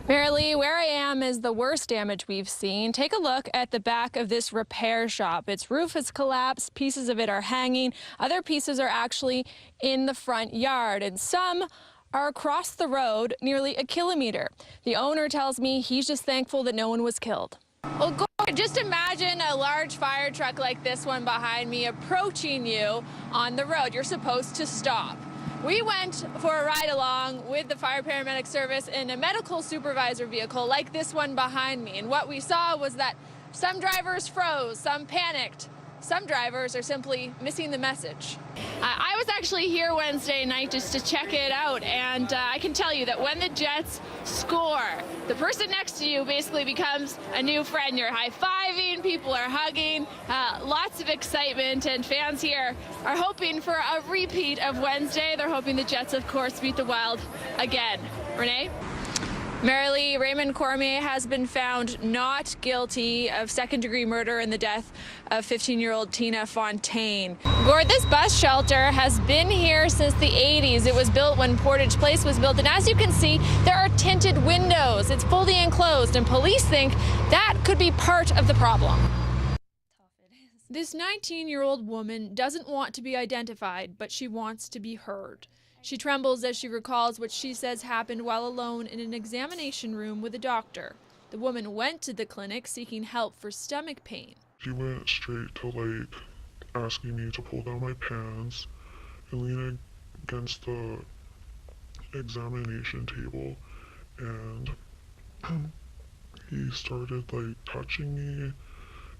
Barely, where I am is the worst damage we've seen. Take a look at the back of this repair shop. Its roof has collapsed, pieces of it are hanging, other pieces are actually in the front yard, and some are across the road nearly a kilometer. The owner tells me he's just thankful that no one was killed. Well, just imagine a large fire truck like this one behind me approaching you on the road. You're supposed to stop. We went for a ride along with the fire paramedic service in a medical supervisor vehicle like this one behind me. And what we saw was that some drivers froze, some panicked. Some drivers are simply missing the message. I was actually here Wednesday night just to check it out, and I can tell you that when the Jets score, the person next to you basically becomes a new friend. You're high-fiving, people are hugging, lots of excitement, and fans here are hoping for a repeat of Wednesday. They're hoping the Jets, of course, beat the Wild again. Renee? Marilee, Raymond Cormier has been found not guilty of second-degree murder in the death of 15-year-old Tina Fontaine. Gord, this bus shelter has been here since the 80s. It was built when Portage Place was built, and as you can see, there are tinted windows. It's fully enclosed, and police think that could be part of the problem. This 19-year-old woman doesn't want to be identified, but she wants to be heard. She trembles as she recalls what she says happened while alone in an examination room with a doctor. The woman went to the clinic seeking help for stomach pain. She went straight to asking me to pull down my pants and lean against the examination table, and he started touching me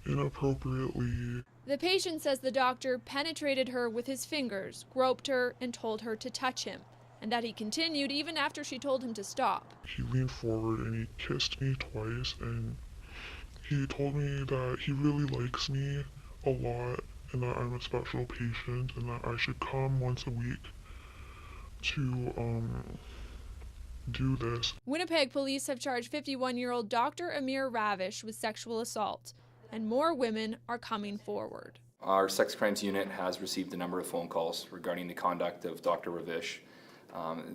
inappropriately. The patient says the doctor penetrated her with his fingers, groped her, and told her to touch him, and that he continued even after she told him to stop. He leaned forward and he kissed me twice, and he told me that he really likes me a lot and that I'm a special patient and that I should come once a week to do this. Winnipeg police have charged 51-year-old Dr. Amir Ravish with sexual assault, and more women are coming forward. Our sex crimes unit has received a number of phone calls regarding the conduct of Dr. Ravish.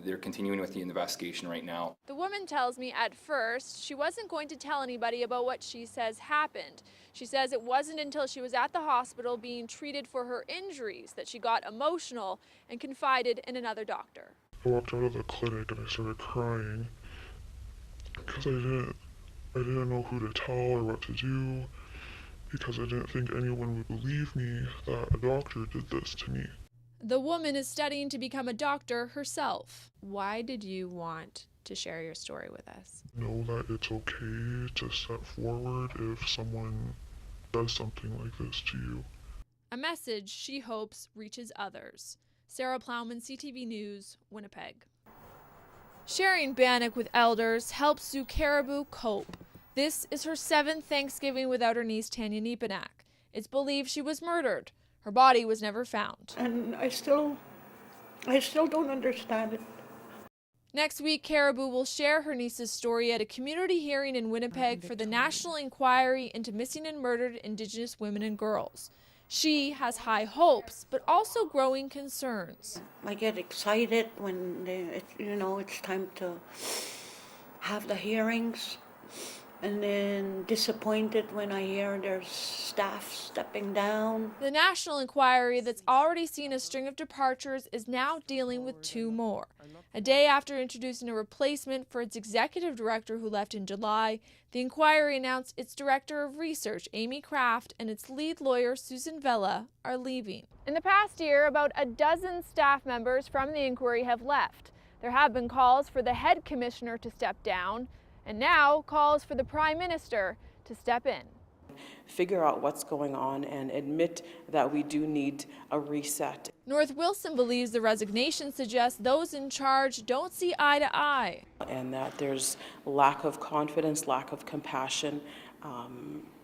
They're continuing with the investigation right now. The woman tells me at first she wasn't going to tell anybody about what she says happened. She says it wasn't until she was at the hospital being treated for her injuries that she got emotional and confided in another doctor. I walked out of the clinic and I started crying because I didn't know who to tell or what to do, because I didn't think anyone would believe me that a doctor did this to me. The woman is studying to become a doctor herself. Why did you want to share your story with us? Know that it's okay to step forward if someone does something like this to you. A message she hopes reaches others. Sarah Plowman, CTV News, Winnipeg. Sharing bannock with elders helps Sioux Caribou cope. This is her 7th Thanksgiving without her niece Tanya Nepanak. It's believed she was murdered. Her body was never found. And I still don't understand it. Next week, Caribou will share her niece's story at a community hearing in Winnipeg for the National Inquiry into Missing and Murdered Indigenous Women and Girls. She has high hopes, but also growing concerns. I get excited when it's time to have the hearings, and then disappointed when I hear there's staff stepping down. The National Inquiry that's already seen a string of departures is now dealing with 2 more. A day after introducing a replacement for its executive director who left in July, the inquiry announced its director of research, Amy Kraft, and its lead lawyer, Susan Vella, are leaving. In the past year, about a dozen staff members from the inquiry have left. There have been calls for the head commissioner to step down, and now calls for the Prime Minister to step in. Figure out what's going on and admit that we do need a reset. North Wilson believes the resignation suggests those in charge don't see eye to eye. And that there's lack of confidence, lack of compassion,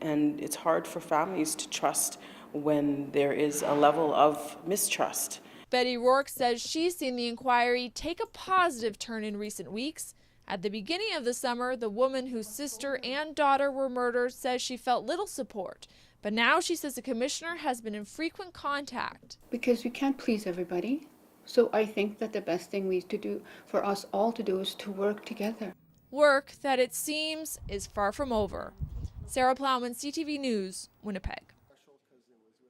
and it's hard for families to trust when there is a level of mistrust. Betty Rourke says she's seen the inquiry take a positive turn in recent weeks. At the beginning of the summer, the woman whose sister and daughter were murdered says she felt little support. But now she says the commissioner has been in frequent contact. Because we can't please everybody. So I think that the best thing we to do for us all to do is to work together. Work that it seems is far from over. Sarah Plowman, CTV News, Winnipeg.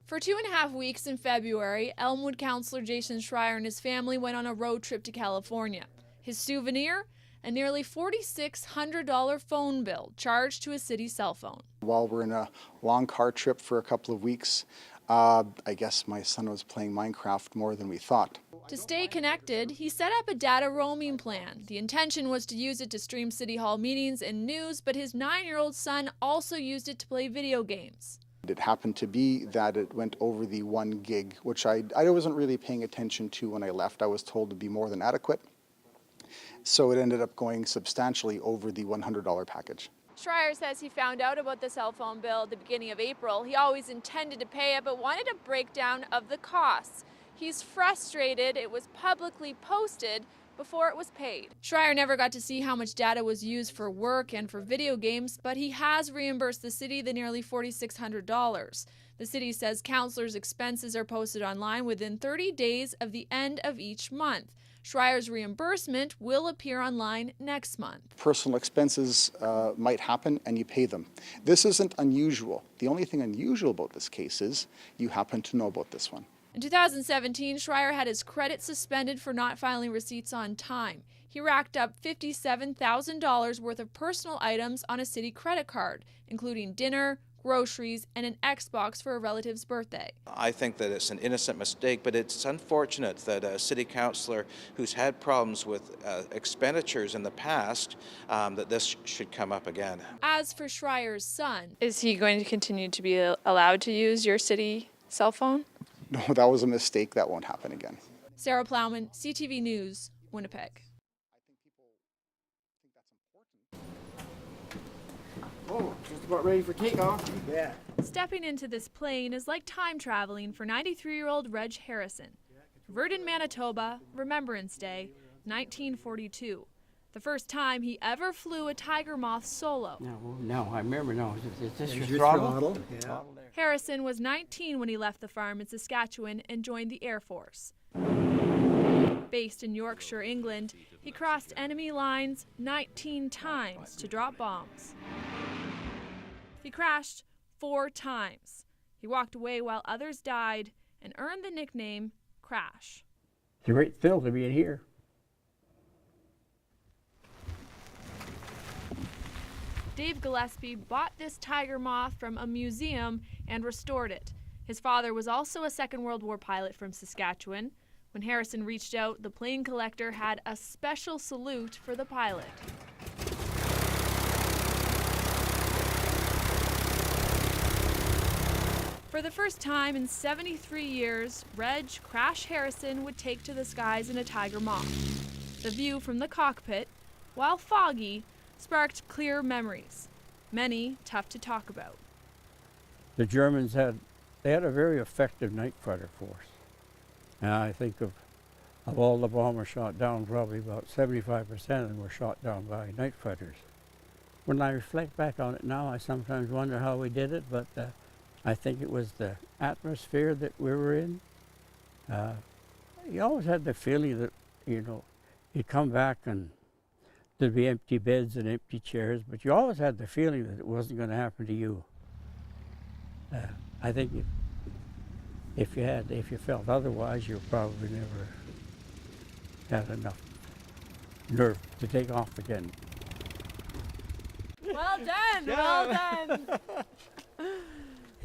For 2.5 weeks in February, Elmwood councillor Jason Schreier and his family went on a road trip to California. His souvenir? A nearly $4,600 phone bill charged to a city cell phone. While we're in a long car trip for a couple of weeks, I guess my son was playing Minecraft more than we thought. To stay connected, he set up a data roaming plan. The intention was to use it to stream City Hall meetings and news, but his 9-year-old son also used it to play video games. It happened to be that it went over the 1 gig, which I wasn't really paying attention to when I left. I was told to be more than adequate. So it ended up going substantially over the $100 package. Schreier says he found out about the cell phone bill at the beginning of April. He always intended to pay it, but wanted a breakdown of the costs. He's frustrated it was publicly posted before it was paid. Schreier never got to see how much data was used for work and for video games, but he has reimbursed the city the nearly $4,600. The city says councillors' expenses are posted online within 30 days of the end of each month. Schreier's reimbursement will appear online next month. Personal expenses might happen and you pay them. This isn't unusual. The only thing unusual about this case is you happen to know about this one. In 2017, Schreier had his credit suspended for not filing receipts on time. He racked up $57,000 worth of personal items on a city credit card, including dinner, groceries, and an Xbox for a relative's birthday. I think that it's an innocent mistake, but it's unfortunate that a city councillor who's had problems with expenditures in the past, that this should come up again. As for Schreier's son, is he going to continue to be allowed to use your city cell phone? No, that was a mistake. That won't happen again. Sarah Plowman, CTV News, Winnipeg. Oh, just about ready for takeoff. Yeah. Stepping into this plane is like time traveling for 93-year-old Reg Harrison. Virden, Manitoba, Remembrance Day, 1942. The first time he ever flew a Tiger Moth solo. No, I remember. No, is this your throttle? Yeah. Harrison was 19 when he left the farm in Saskatchewan and joined the Air Force. Based in Yorkshire, England, he crossed enemy lines 19 times to drop bombs. He crashed 4 times. He walked away while others died and earned the nickname Crash. It's a great thrill to be in here. Dave Gillespie bought this Tiger Moth from a museum and restored it. His father was also a Second World War pilot from Saskatchewan. When Harrison reached out, the plane collector had a special salute for the pilot. For the first time in 73 years, Reg Crash Harrison would take to the skies in a Tiger Moth. The view from the cockpit, while foggy, sparked clear memories, many tough to talk about. The Germans had a very effective night fighter force. And I think of all the bombers shot down, probably about 75% of them were shot down by night fighters. When I reflect back on it now, I sometimes wonder how we did it, but I think it was the atmosphere that we were in. You always had the feeling that, you'd come back and there'd be empty beds and empty chairs, but you always had the feeling that it wasn't going to happen to you. I think if you felt otherwise, you probably never had enough nerve to take off again. Well done, well done.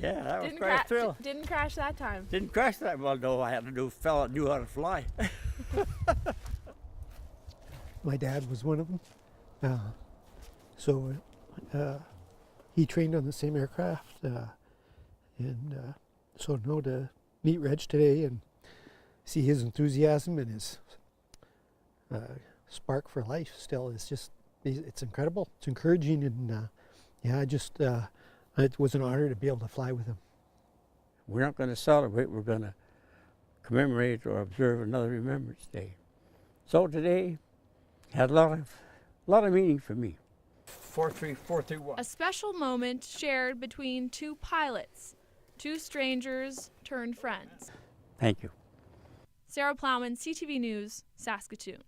Yeah, that was quite a thrill. Didn't crash that time. Didn't crash that well, no. I had a new fella that knew how to fly. My dad was one of them. So he trained on the same aircraft. So to meet Reg today and see his enthusiasm and his spark for life still is just, it's incredible. It's encouraging, and it was an honor to be able to fly with him. We're not going to celebrate, we're going to commemorate or observe another Remembrance Day. So today had a lot of meaning for me. 43431. A special moment shared between 2 pilots, 2 strangers turned friends. Thank you. Sarah Plowman, CTV News, Saskatoon.